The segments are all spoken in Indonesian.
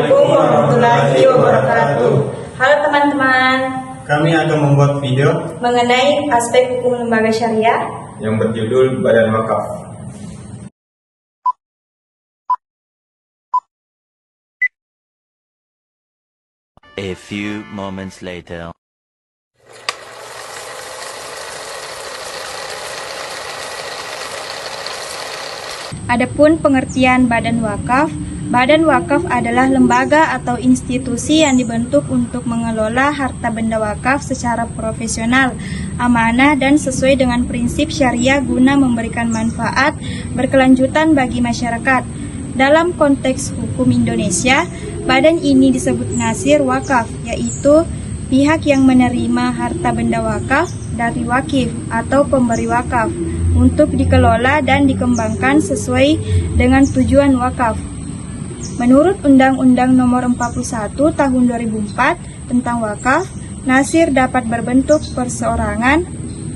Assalamualaikum warahmatullahi wabarakatuh. Halo teman-teman, Kami akan membuat video mengenai aspek hukum lembaga syariah. yang berjudul Badan Wakaf. A few moments later. Adapun pengertian badan wakaf adalah lembaga atau institusi yang dibentuk untuk mengelola harta benda wakaf secara profesional, amanah dan sesuai dengan prinsip syariah guna memberikan manfaat berkelanjutan bagi masyarakat. Dalam konteks hukum Indonesia, badan ini disebut nasir wakaf, yaitu pihak yang menerima harta benda wakaf dari wakif atau pemberi wakaf untuk dikelola dan dikembangkan sesuai dengan tujuan wakaf. Menurut Undang-Undang Nomor 41 Tahun 2004 tentang wakaf, nasir dapat berbentuk perseorangan,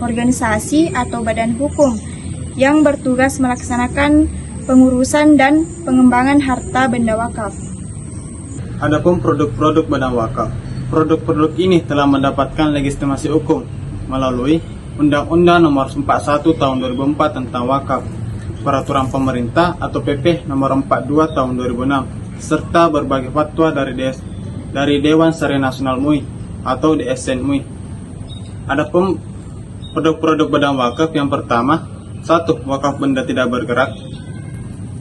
organisasi atau badan hukum yang bertugas melaksanakan pengurusan dan pengembangan harta benda wakaf. Adapun produk-produk badan wakaf. Produk-produk ini telah mendapatkan legitimasi hukum melalui Undang-Undang Nomor 41 Tahun 2004 tentang wakaf, Peraturan Pemerintah atau PP Nomor 42 Tahun 2006, serta berbagai fatwa dari Dewan Syariah Nasional MUI atau DSN MUI. Adapun produk-produk badan wakaf yang pertama, 1. Wakaf benda tidak bergerak.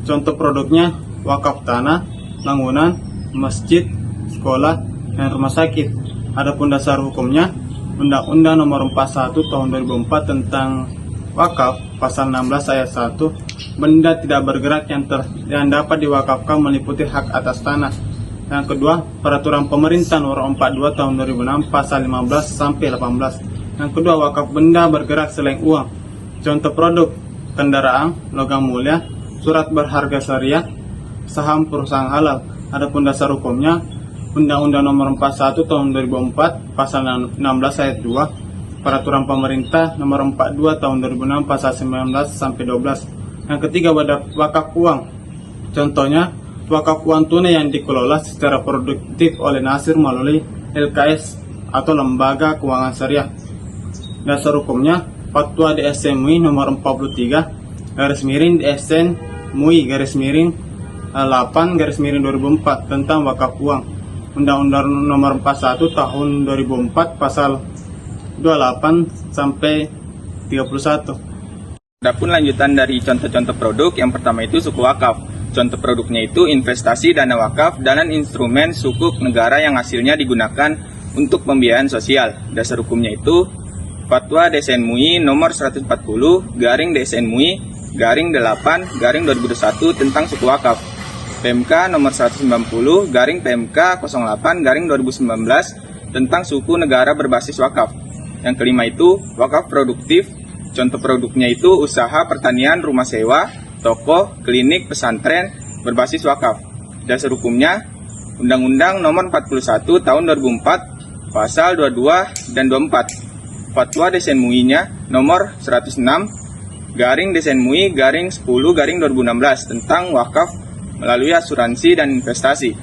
Contoh produknya wakaf tanah, bangunan, masjid, sekolah, dan rumah sakit. Adapun dasar hukumnya Undang-Undang Nomor 41 Tahun 2004 tentang wakaf, pasal 16 ayat 1, benda tidak bergerak yang dapat diwakafkan meliputi hak atas tanah. Yang kedua, Peraturan Pemerintah Nomor 42 Tahun 2006 pasal 15 sampai 18. Yang kedua, wakaf benda bergerak selain uang. Contoh produk kendaraan, logam mulia, surat berharga syariah, saham perusahaan halal. Adapun dasar hukumnya Undang-Undang Nomor 41 Tahun 2004 pasal 16 ayat 2, Peraturan Pemerintah Nomor 42 Tahun 2006 pasal 19 sampai 12. Yang ketiga, wakaf uang. Contohnya wakaf uang tunai yang dikelola secara produktif oleh nasir melalui LKS atau Lembaga Keuangan Syariah. Dasar hukumnya Fatwa DSN MUI Nomor 43 /DSN MUI /8/2004 tentang wakaf uang. Undang-Undang Nomor 41 Tahun 2004 pasal 28 sampai 31. Adapun lanjutan dari contoh-contoh produk, yang pertama itu suku wakaf. Contoh produknya itu investasi dana wakaf dan instrumen sukuk negara yang hasilnya digunakan untuk pembiayaan sosial. Dasar hukumnya itu Fatwa DSN MUI Nomor 140/DSN MUI /8/2021 tentang suku wakaf. PMK Nomor 190/PMK 08/2019 tentang suku negara berbasis wakaf. Yang kelima itu wakaf produktif. Contoh produknya itu usaha pertanian, rumah sewa, toko, klinik, pesantren berbasis wakaf. Dasar hukumnya Undang-Undang Nomor 41 Tahun 2004 pasal 22 dan 24. Fatwa DSN MUI-nya Nomor 106/DSN MUI /10/2016 tentang wakaf melalui asuransi dan investasi.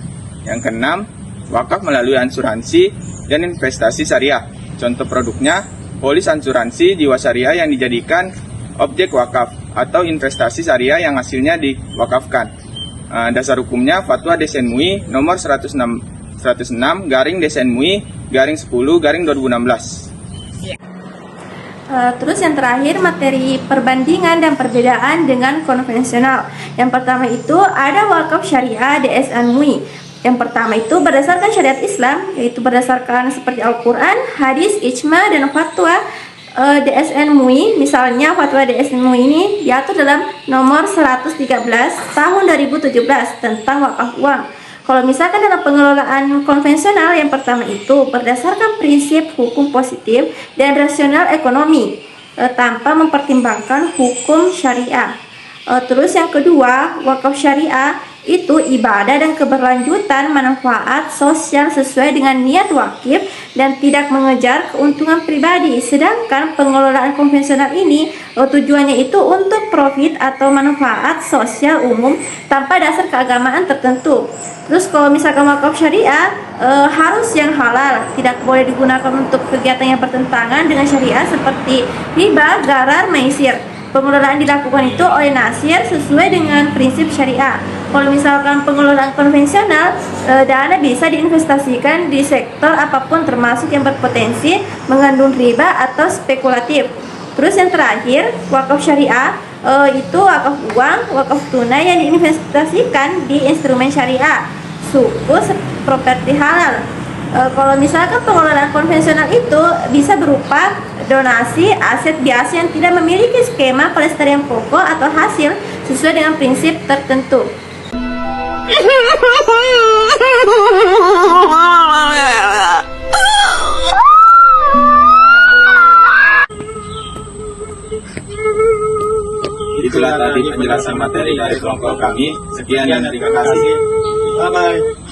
Yang keenam, wakaf melalui asuransi dan investasi syariah. Contoh produknya polis asuransi jiwa syariah yang dijadikan objek wakaf atau investasi syariah yang hasilnya diwakafkan. Dasar hukumnya Fatwa DSN MUI Nomor 106/DSN MUI /10/2016. Terus yang terakhir, materi perbandingan dan perbedaan dengan konvensional. Yang pertama itu ada wakaf syariah DSN MUI. Yang pertama itu berdasarkan syariat Islam, yaitu berdasarkan seperti Al-Quran, hadis, ijma, dan fatwa DSN MUI. Misalnya fatwa DSN MUI ini diatur dalam nomor 113 tahun 2017 tentang wakaf uang. Kalau misalkan dalam pengelolaan konvensional, yang pertama itu berdasarkan prinsip hukum positif dan rasional ekonomi tanpa mempertimbangkan hukum syariah. Terus yang kedua, wakaf syariah itu ibadah dan keberlanjutan manfaat sosial sesuai dengan niat wakif dan tidak mengejar keuntungan pribadi. Sedangkan pengelolaan konvensional ini tujuannya itu untuk profit atau manfaat sosial umum tanpa dasar keagamaan tertentu. Terus kalau misalkan wakaf syariah harus yang halal, tidak boleh digunakan untuk kegiatan yang bertentangan dengan syariah seperti riba, gharar, maisir. Pengelolaan dilakukan itu oleh nasir sesuai dengan prinsip syariah. Kalau misalkan pengelolaan konvensional, dana bisa diinvestasikan di sektor apapun termasuk yang berpotensi mengandung riba atau spekulatif. Terus yang terakhir, wakaf syariah itu wakaf uang, wakaf tunai yang diinvestasikan di instrumen syariah, suku, properti halal. Kalau misalkan pengelolaan konvensional itu bisa berupa donasi aset biasa yang tidak memiliki skema pelestarian pokok atau hasil sesuai dengan prinsip tertentu. Itulah tadi penjelasan materi dari kelompok kami. Sekian dan terima kasih. Bye bye.